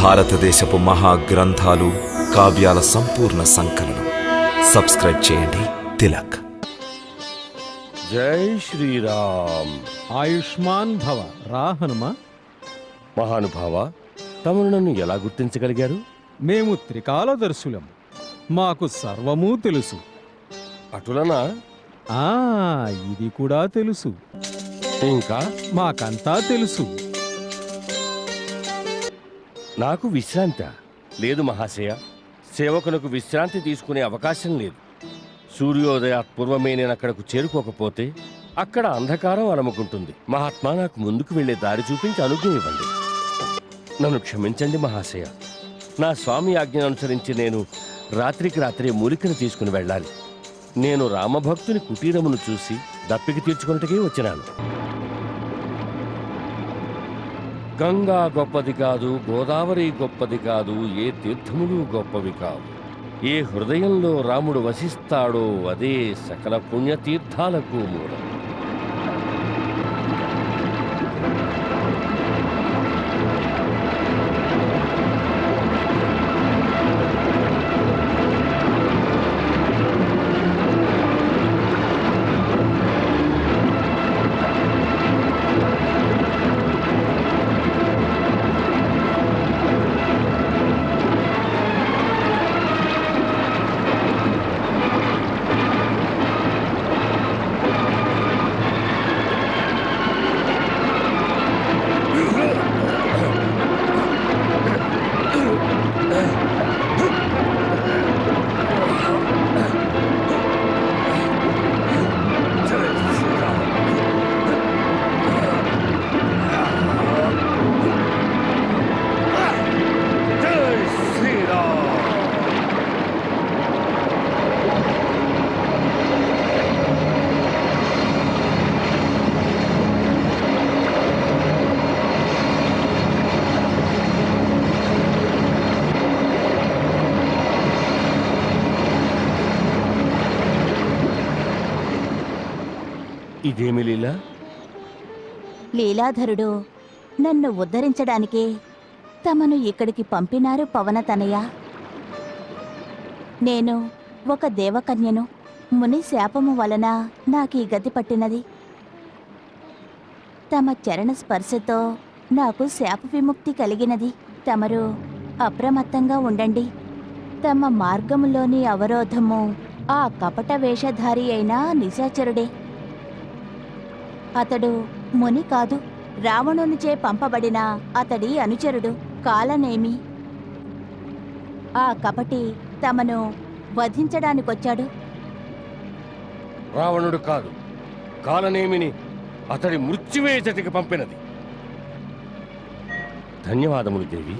భారతదేశపు మహాగ్రంథాలు, కావ్యాల సంపూర్ణ సంకలనం. సబ్స్క్రైబ్ చేయండి. తిలక్. జై శ్రీరామ్. ఆయుష్మాన్ భవ. రా హనుమ. మహానుభావ, తమను నన్ను ఎలా గుర్తించగలిగారు? మేము త్రికాలదర్శులం, మాకు సర్వమూ తెలుసు. అటులనా? ఇది కూడా తెలుసు. ఇంకా మాకంతా తెలుసు. నాకు విశ్రాంతి లేదు మహాశయ. సేవకులకు విశ్రాంతి తీసుకునే అవకాశం లేదు. సూర్యోదయాత్ పూర్వమే నేను అక్కడకు చేరుకోకపోతే అక్కడ అంధకారం అలముకుంటుంది. మహాత్మా, నాకు ముందుకు వెళ్లే దారి చూపించి అనుజ్ఞ ఇవ్వండి. నన్ను క్షమించండి మహాశయ. నా స్వామి ఆజ్ఞను అనుసరించి నేను రాత్రికి రాత్రే మూలికను తీసుకుని వెళ్ళాలి. నేను రామభక్తుని కుటీరమును చూసి దప్పికి తీర్చుకున్నట్టుకే వచ్చినాను. గంగా గొప్పది కాదు, గోదావరి గొప్పది కాదు, ఏ తీర్థములు గొప్పవి కావు. ఏ హృదయంలో రాముడు వసిస్తాడో అదే సకల పుణ్యతీర్థాలకు మూలం. ఇదేమి లీలా? లీలాధరుడు నన్ను ఉద్ధరించడానికే తమను ఇక్కడికి పంపినారు పవనతనయ. నేను ఒక దేవకన్యను. ముని శాపము వలన నాకీ గతి పట్టినది. తమ చరణ స్పర్శతో నాకు శాప విముక్తి కలిగినది. తమరు అప్రమత్తంగా ఉండండి. తమ మార్గములోని అవరోధము ఆ కపట వేషధారి అయిన నిశాచరుడే. అతడు ముని కాదు, రావణునిచే పంపబడిన అతడి అనుచరుడు కాలనేమి. ఆ కపటి తమను వధించడానికొచ్చాడు. రావణుడు కాదు, కాలనేమిని అతడి మృత్యువేచటికి పంపినది. ధన్యవాదములు దేవి.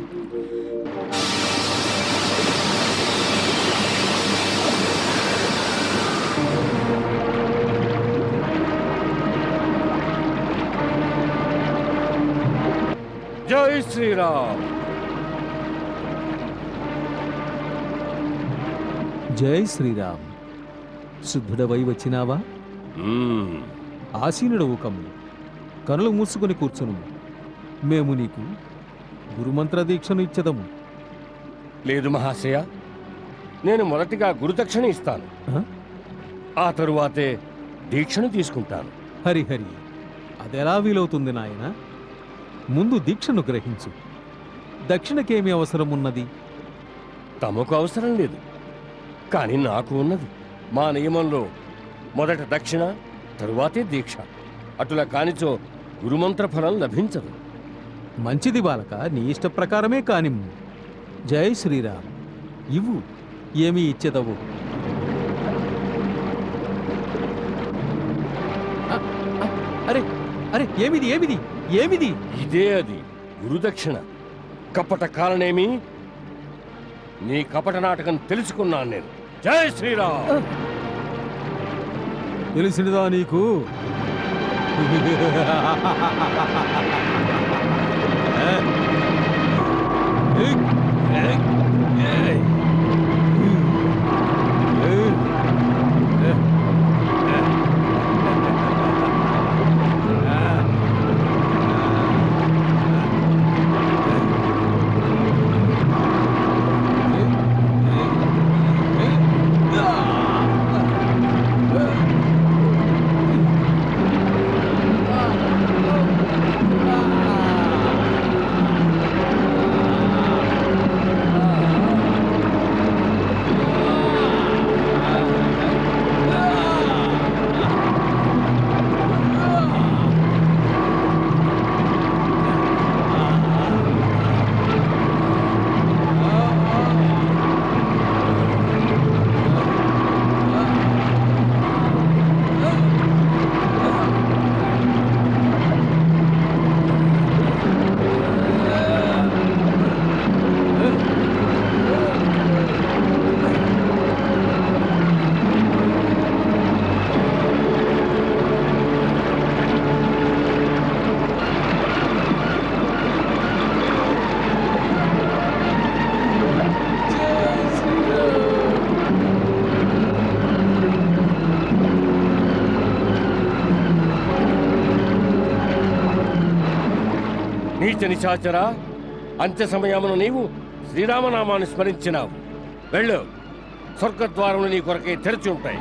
జై శ్రీరామ్. జై శ్రీరామ్. శుద్ధుడవై వచ్చినావా? ఆసీనుడవు కమ్ము, కనులు మూసుకొని కూర్చును. మేము నీకు గురుమంత్ర దీక్షను ఇచ్చదము. లేదు మహాశయ, నేను మొదటిగా గురుదక్షిణ ఇస్తాను. ఆ తరువాతే దీక్షను తీసుకుంటాను. హరిహరి, అదెలా వీలవుతుంది నాయన? ముందు దీక్షను గ్రహించు. దక్షిణకేమి అవసరమున్నది? తమకు అవసరం లేదు, కానీ నాకు ఉన్నది. మా నియమంలో మొదట దక్షిణ, తరువాతే దీక్ష. అటులా కానిచో గురుమంత్ర ఫలం లభించదు. మంచిది బాలక, నీ ఇష్ట ప్రకారమే కానిమ్ము. జై శ్రీరామ్. ఇవ్వు, ఏమీ ఇచ్చేదవు. అరే అరే, ఏమిది ఏమిది ఏమిది? ఇదే అది గురుదక్షిణ. కపట కాలనేమి, నీ కపట నాటకం తెలుసుకున్నాను నేను. జై శ్రీరామ్. తెలిసినదా నీకు? నీచ నిశాచరా, అంత్య సమయమును నీవు శ్రీరామనామాన్ని స్మరించినావు. వెళ్ళు, స్వర్గద్వారములు నీ కొరకే తెరిచి ఉంటాయి.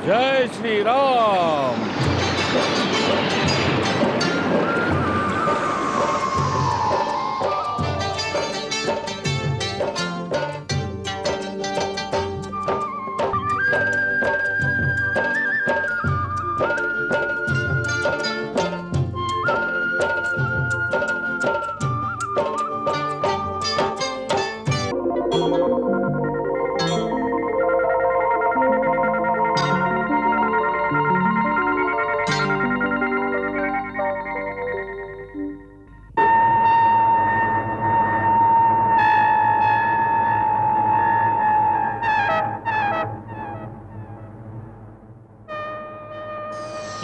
జై శ్రీరామ్.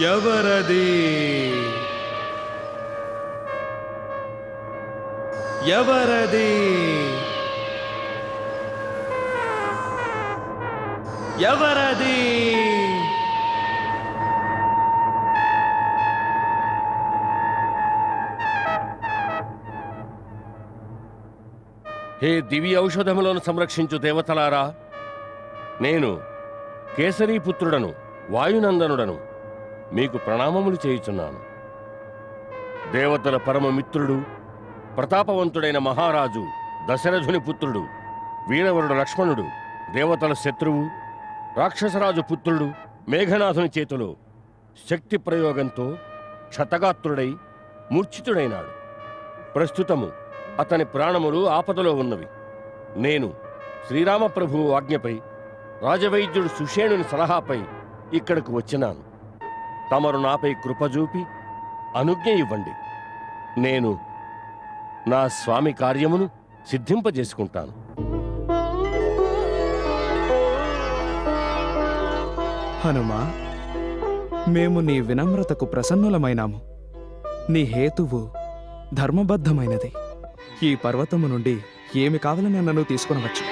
ఎవరది? ఎవరది? ఎవరది? హే దివ్య ఔషధములను సంరక్షించు దేవతలారా, నేను కేసరీపుత్రుడను వాయునందనుడను మీకు ప్రణామములు చేయుచున్నాను. దేవతల పరమమిత్రుడు, ప్రతాపవంతుడైన మహారాజు దశరథుని పుత్రుడు, వీరవరుడు లక్ష్మణుడు, దేవతల శత్రువు, రాక్షసరాజు పుత్రుడు మేఘనాథుని చేతిలో శక్తి ప్రయోగంతో క్షతగాత్రుడై మూర్ఛితుడైనాడు. ప్రస్తుతము అతని ప్రాణములు ఆపదలో ఉన్నవి. నేను శ్రీరామప్రభువు ఆజ్ఞపై, రాజవైద్యుడు సుషేణుని సలహాపై ఇక్కడకు వచ్చినాను. తమరు నాపై కృపజూపి అనుజ్ఞ ఇవ్వండి. నేను నా స్వామి కార్యమును సిద్ధింపజేసుకుంటాను. హనుమా, మేము నీ వినమ్రతకు ప్రసన్నులమైనాము. నీ హేతువు ధర్మబద్ధమైనది. ఈ పర్వతము నుండి ఏమి కావాలని నన్ను తీసుకొనవచ్చు.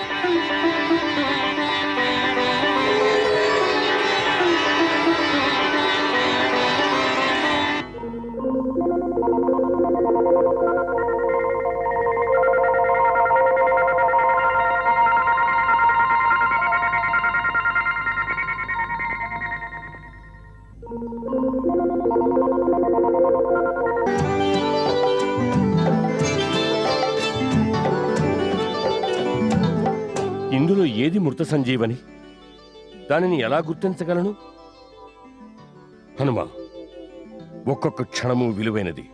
ఇందులో ఏది మృత సంజీవని? దానిని ఎలా గుర్తించగలను? హనుమా, ఒక్కొక్క క్షణము విలువైనది.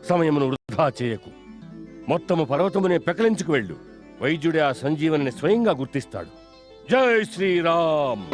సమయమును వృధా చేయకు. మొత్తము పర్వతమునే పెకలించుకు వెళ్ళు. వైద్యుడే ఆ సంజీవనిని స్వయంగా గుర్తిస్తాడు. జై శ్రీరామ్.